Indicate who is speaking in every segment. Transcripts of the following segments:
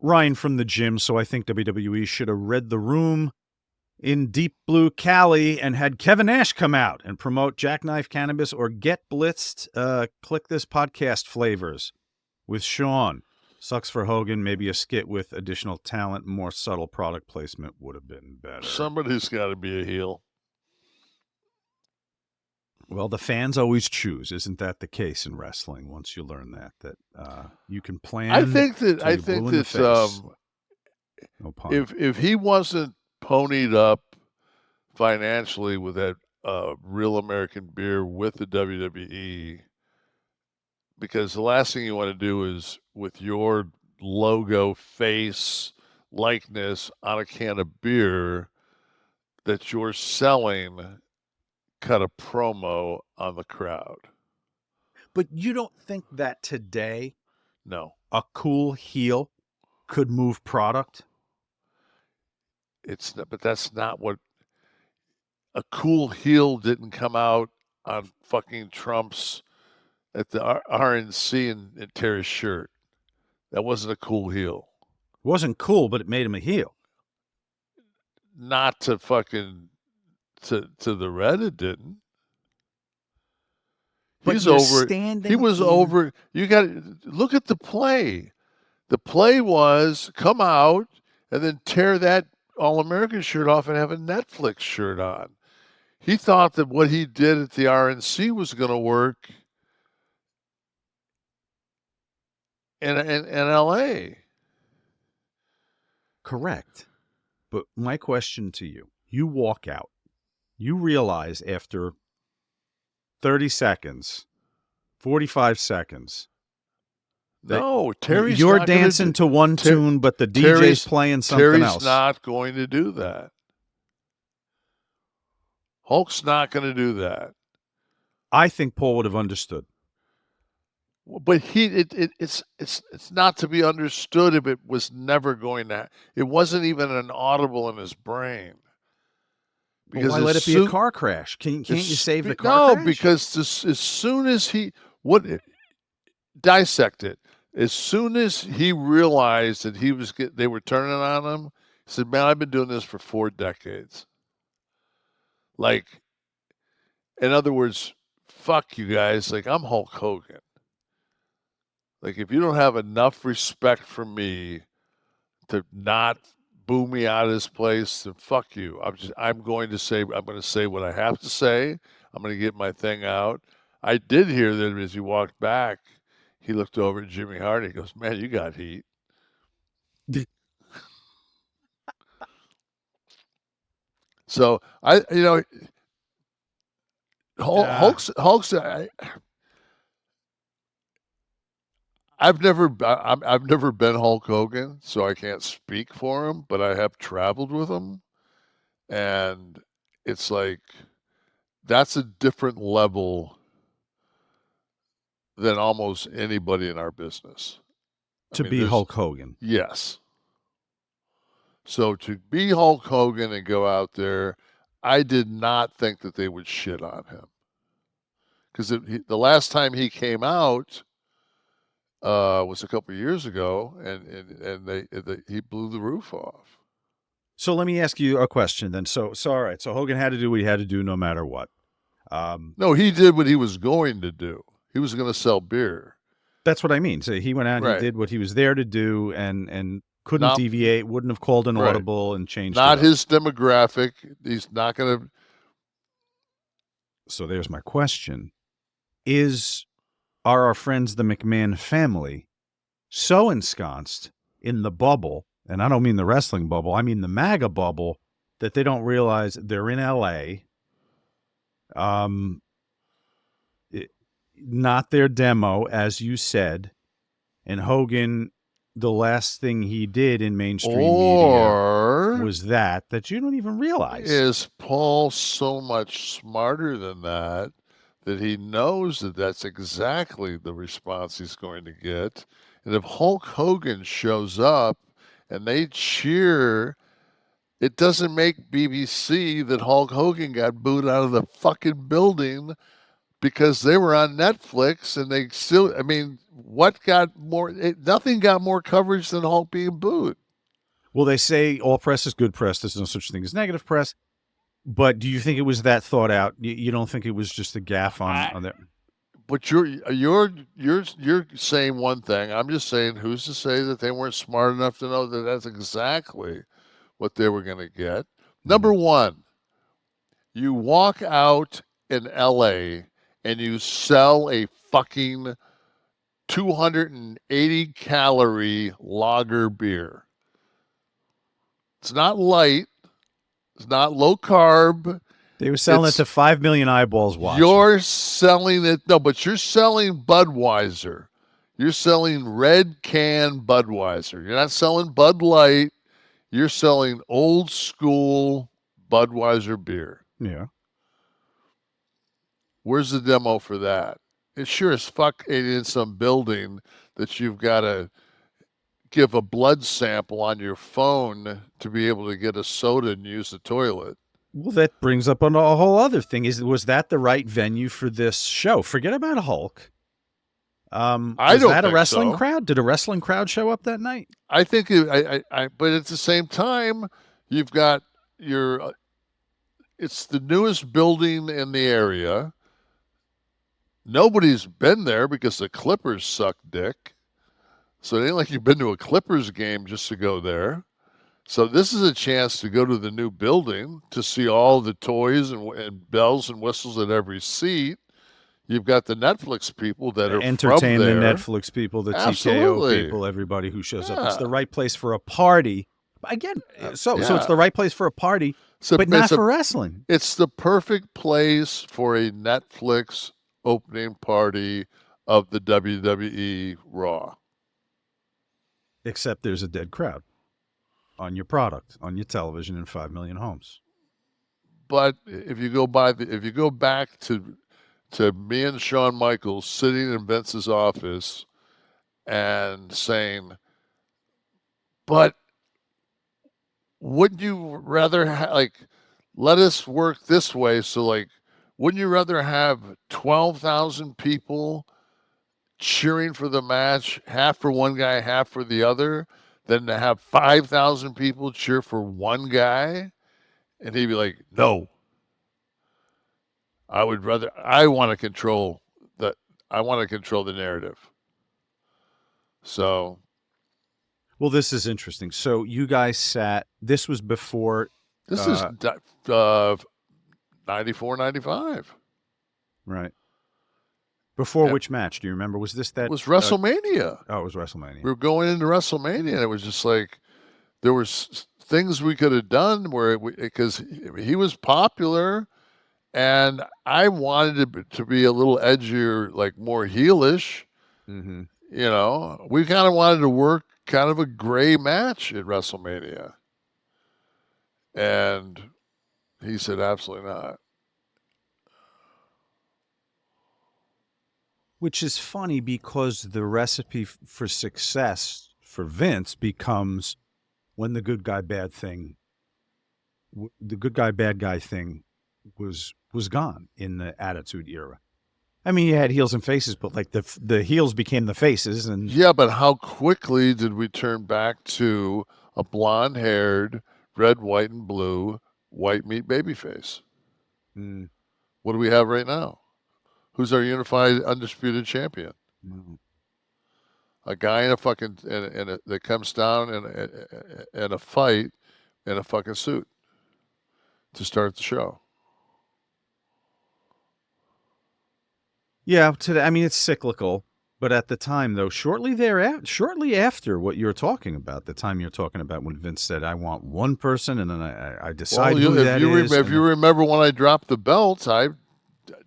Speaker 1: Ryan from the gym, so I think WWE should have read the room in Deep Blue Cali and had Kevin Nash come out and promote Jackknife Cannabis or Get Blitzed. Click this podcast flavors with Sean. Sucks for Hogan. Maybe a skit with additional talent, more subtle product placement would have been better.
Speaker 2: Somebody's got to be a heel.
Speaker 1: Well, the fans always choose. Isn't that the case in wrestling? Once you learn that you can plan.
Speaker 2: I think that
Speaker 1: no pun.
Speaker 2: if he wasn't ponied up financially with that Real American Beer with the WWE, because the last thing you want to do is with your logo, face, likeness on a can of beer that you're selling, cut a promo on the crowd.
Speaker 1: But you don't think that today,
Speaker 2: no,
Speaker 1: a cool heel could move product?
Speaker 2: It's not, but that's not what a cool heel didn't come out on fucking Trump's at the RNC and tear his shirt. That wasn't a cool heel.
Speaker 1: It wasn't cool, but it made him a heel.
Speaker 2: Not to fucking to the red, it didn't. He's over. He was over. You got to look at the play. The play was come out and then tear that All-American shirt off and have a Netflix shirt on. He thought that what he did at the RNC was going to work in L.A.
Speaker 1: Correct. But my question to you, you walk out. You realize after 30 seconds, 45 seconds,
Speaker 2: no, Terry's
Speaker 1: you're dancing to one tune, but the DJ's playing something else.
Speaker 2: Terry's not going to do that. Hulk's not going to do that.
Speaker 1: I think Paul would have understood.
Speaker 2: But it's not to be understood if it was never going to. It wasn't even an audible in his brain.
Speaker 1: Because why let it be a car crash? Can't you save the car crash?
Speaker 2: No, because as soon as dissect it. As soon as he realized that they were turning on him, he said, "Man, I've been doing this for 4 decades." Like, in other words, fuck you guys. Like, I'm Hulk Hogan. Like, if you don't have enough respect for me to not boo me out of this place, then fuck you. I'm going to say what I have to say. I'm going to get my thing out. I did hear that as he walked back, he looked over at Jimmy Hart and he goes, "Man, you got heat." So Hulk's. I've never been Hulk Hogan, so I can't speak for him, but I have traveled with him, and it's like that's a different level than almost anybody in our business.
Speaker 1: To be Hulk Hogan.
Speaker 2: Yes. So to be Hulk Hogan and go out there, I did not think that they would shit on him. Because the last time he came out was a couple of years ago, and he blew the roof off.
Speaker 1: So let me ask you a question then. So all right. So Hogan had to do what he had to do no matter what.
Speaker 2: No, he did what he was going to do. He was going to sell beer.
Speaker 1: That's what I mean. So he went out and he did what he was there to do and couldn't deviate, wouldn't have called an audible and changed
Speaker 2: Not his demographic. He's not going to.
Speaker 1: So there's my question. Are our friends, the McMahon family, so ensconced in the bubble, and I don't mean the wrestling bubble, I mean the MAGA bubble, that they don't realize they're in L.A., not their demo, as you said, and Hogan, the last thing he did in mainstream media was that you don't even realize.
Speaker 2: Is Paul so much smarter than that he knows that that's exactly the response he's going to get? And if Hulk Hogan shows up and they cheer, it doesn't make BBC that Hulk Hogan got booed out of the fucking building because they were on Netflix and they still, I mean, what got more, nothing got more coverage than Hulk being booed.
Speaker 1: Well, they say all press is good press. There's no such thing as negative press. But do you think it was that thought out? You don't think it was just a gaffe on that?
Speaker 2: But you're saying one thing. I'm just saying, who's to say that they weren't smart enough to know that that's exactly what they were going to get? Number one, you walk out in LA and you sell a fucking 280 calorie lager beer. It's not light. It's not low carb.
Speaker 1: They were selling it to 5 million eyeballs watching.
Speaker 2: You're selling it. No, but you're selling Budweiser. You're selling red can Budweiser. You're not selling Bud Light. You're selling old school Budweiser beer.
Speaker 1: Yeah.
Speaker 2: Where's the demo for that? It sure as fuck ain't in some building that you've got to give a blood sample on your phone to be able to get a soda and use the toilet.
Speaker 1: Well, that brings up a whole other thing. Was that the right venue for this show? Forget about Hulk.
Speaker 2: I don't
Speaker 1: was that a
Speaker 2: think
Speaker 1: wrestling
Speaker 2: so.
Speaker 1: crowd? Did a wrestling crowd show up that night?
Speaker 2: I think but at the same time, you've got it's the newest building in the area. Nobody's been there because the Clippers suck dick. So it ain't like you've been to a Clippers game just to go there. So this is a chance to go to the new building to see all the toys and bells and whistles at every seat. You've got the Netflix people that are
Speaker 1: entertain
Speaker 2: from there.
Speaker 1: The Netflix people, the
Speaker 2: Absolutely.
Speaker 1: TKO people, everybody who shows up.
Speaker 2: Yeah.
Speaker 1: It's the right place for a party. Again, so it's the right place for a party, but not for wrestling.
Speaker 2: It's the perfect place for a Netflix opening party of the WWE Raw.
Speaker 1: Except there's a dead crowd on your product, on your television in 5 million homes.
Speaker 2: But if you go back to me and Shawn Michaels sitting in Vince's office and saying, but wouldn't you rather let us work this way? So wouldn't you rather have 12,000 people cheering for the match, half for one guy, half for the other, than to have 5,000 people cheer for one guy? And he'd be like, no. I want to control the narrative. So.
Speaker 1: Well, this is interesting. So you guys this was before.
Speaker 2: This is 94, 95.
Speaker 1: Right. Before which match? Do you remember? Was this that?
Speaker 2: It was WrestleMania.
Speaker 1: It was WrestleMania.
Speaker 2: We were going into WrestleMania, and it was just like there was things we could have done because he was popular, and I wanted it to be a little edgier, like more heelish.
Speaker 1: Mm-hmm.
Speaker 2: You know, we kind of wanted to work kind of a gray match at WrestleMania, and he said absolutely not.
Speaker 1: Which is funny because the recipe for success for Vince becomes when the good guy bad guy thing was gone in the Attitude Era. I mean, you had heels and faces, but like the heels became the faces, and
Speaker 2: yeah. But how quickly did we turn back to a blonde-haired, red, white, and blue white meat babyface? What do we have right now? Who's our unified, undisputed champion? A guy in a fucking that comes down in a fight in a fucking suit to start the show.
Speaker 1: Yeah, I mean, it's cyclical, but at the time, though, shortly after what you're talking about, the time you're talking about when Vince said, "I want one person," and then I decide who that is.
Speaker 2: If you remember when I dropped the belts, I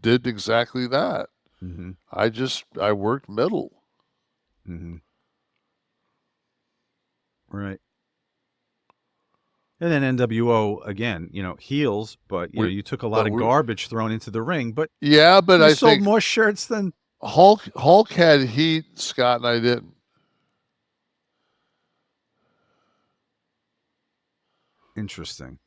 Speaker 2: did exactly that.
Speaker 1: Mm-hmm.
Speaker 2: I worked middle.
Speaker 1: Mm-hmm. Right. And then NWO again, heels, but you took a lot of garbage thrown into the ring, but I sold
Speaker 2: think
Speaker 1: more shirts than
Speaker 2: Hulk had heat, Scott, and I didn't.
Speaker 1: Interesting.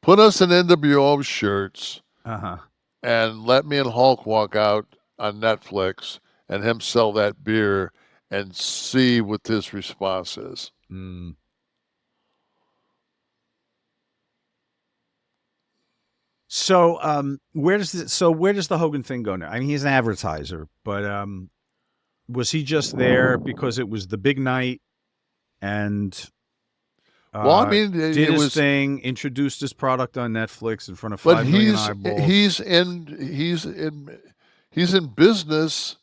Speaker 2: Put us in NWO shirts.
Speaker 1: Uh-huh.
Speaker 2: and let me and Hulk walk out on Netflix and him sell that beer and see what his response is.
Speaker 1: Mm. So where does the Hogan thing go now? I mean, he's an advertiser, but was he just there because it was the big night and
Speaker 2: Well, I mean,
Speaker 1: did
Speaker 2: it
Speaker 1: his
Speaker 2: was,
Speaker 1: thing, introduced his product on Netflix in front of
Speaker 2: but
Speaker 1: 5 million eyeballs?
Speaker 2: he's in business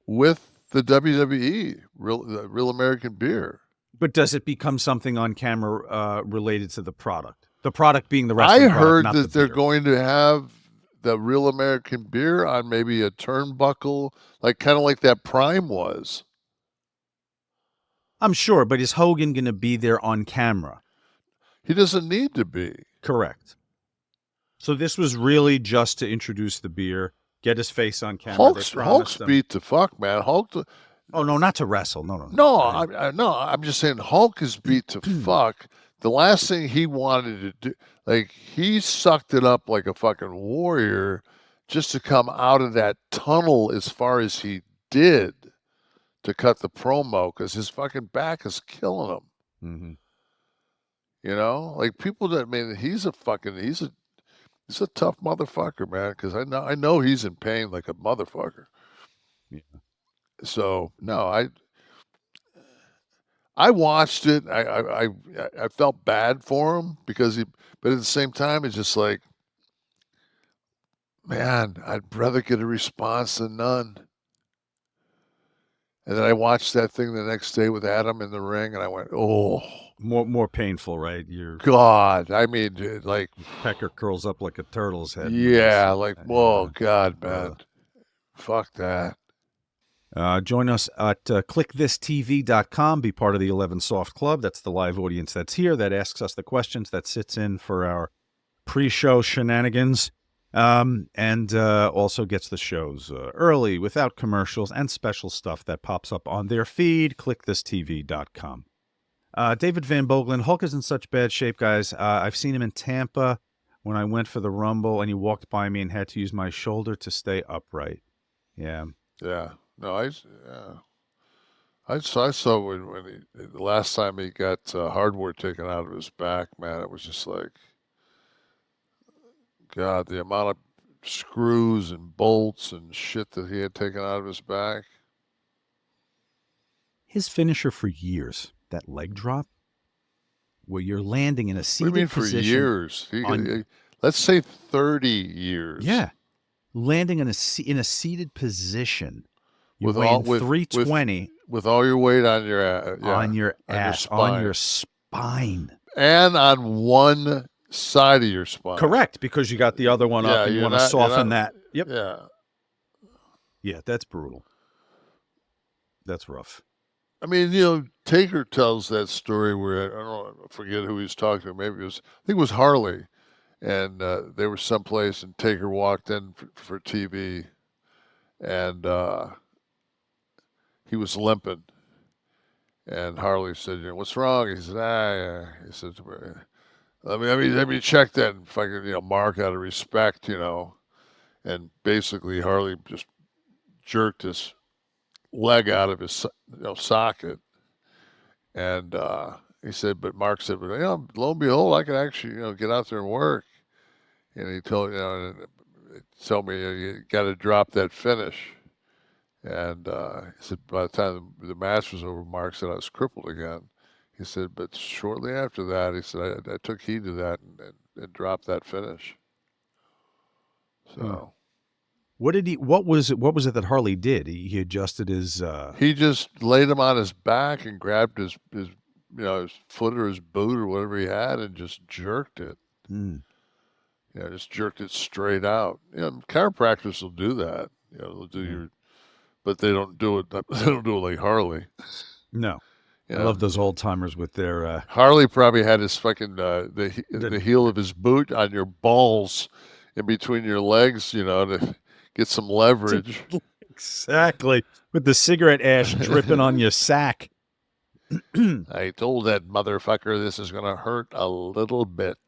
Speaker 2: with the WWE, Real American Beer.
Speaker 1: But does it become something on camera related to the product? The product being the
Speaker 2: I
Speaker 1: wrestling product,
Speaker 2: heard
Speaker 1: not
Speaker 2: that
Speaker 1: the
Speaker 2: they're
Speaker 1: beer.
Speaker 2: going to have the Real American Beer on maybe a turnbuckle, like kind of like that Prime was.
Speaker 1: I'm sure, but is Hogan going to be there on camera?
Speaker 2: He doesn't need to be.
Speaker 1: Correct. So this was really just to introduce the beer, get his face on camera.
Speaker 2: Hulk's beat the fuck, man.
Speaker 1: Oh no, not to wrestle. No.
Speaker 2: No, I'm just saying Hulk is beat to fuck. The last thing he wanted to do, like he sucked it up like a fucking warrior just to come out of that tunnel as far as he did to cut the promo because his fucking back is killing him.
Speaker 1: Mm-hmm.
Speaker 2: You know, like people that, I mean, he's a tough motherfucker, man. Because I know he's in pain like a motherfucker.
Speaker 1: Yeah.
Speaker 2: So no, I watched it. I felt bad for him because but at the same time, it's just like, man, I'd rather get a response than none. And then I watched that thing the next day with Adam in the ring, and I went, oh,
Speaker 1: More painful, right? Your
Speaker 2: God. I mean, like,
Speaker 1: pecker curls up like a turtle's head.
Speaker 2: yeah, like, whoa, God, man. Fuck that.
Speaker 1: Join us at clickthisTV.com. Be part of the 11 Soft Club. That's the live audience that's here, that asks us the questions, that sits in for our pre-show shenanigans, and also gets the shows early, without commercials, and special stuff that pops up on their feed. ClickthisTV.com. David Van Boeglen, Hulk is in such bad shape, guys. I've seen him in Tampa when I went for the Rumble, and he walked by me and had to use my shoulder to stay upright. Yeah.
Speaker 2: Yeah. No, I saw when the last time he got hardware taken out of his back, man, it was just like, God, the amount of screws and bolts and shit that he had taken out of his back.
Speaker 1: His finisher for years, that leg drop, where you're landing in a seated position.
Speaker 2: What do you mean for years? Let's say 30 years.
Speaker 1: Yeah. Landing in a seated position. You're
Speaker 2: With
Speaker 1: weighing 320.
Speaker 2: With all your weight on your ass. Yeah,
Speaker 1: on your ass, on your spine.
Speaker 2: And on one side of your spine.
Speaker 1: Correct, because you got the other one up and you want to soften that. Yep.
Speaker 2: Yeah.
Speaker 1: Yeah, that's brutal. That's rough.
Speaker 2: I mean, you know, Taker tells that story where, I forget who he's talking to. Maybe I think it was Harley. And they were someplace, and Taker walked in for TV, and he was limping. And Harley said, "You know, what's wrong?" He said, yeah. He said, let me check that, and fucking, mark out of respect, And basically, Harley just jerked his leg out of his socket, and he said, but Mark said, but lo and behold, I can actually get out there and work. And he told me you got to drop that finish. And he said by the time the match was over, Mark said I was crippled again. He said, but shortly after that, he said I took heed to that and dropped that finish. So,
Speaker 1: what was it that Harley did? He adjusted his.
Speaker 2: He just laid him on his back and grabbed his his foot or his boot or whatever he had and just jerked it. Yeah, just jerked it straight out. Chiropractors will do that. They'll do but they don't do it. They don't do it like Harley.
Speaker 1: No, I love those old timers with their.
Speaker 2: Harley probably had his fucking the heel of his boot on your balls, in between your legs, to get some leverage.
Speaker 1: Exactly, with the cigarette ash dripping on your sack.
Speaker 2: I told that motherfucker this is going to hurt a little bit.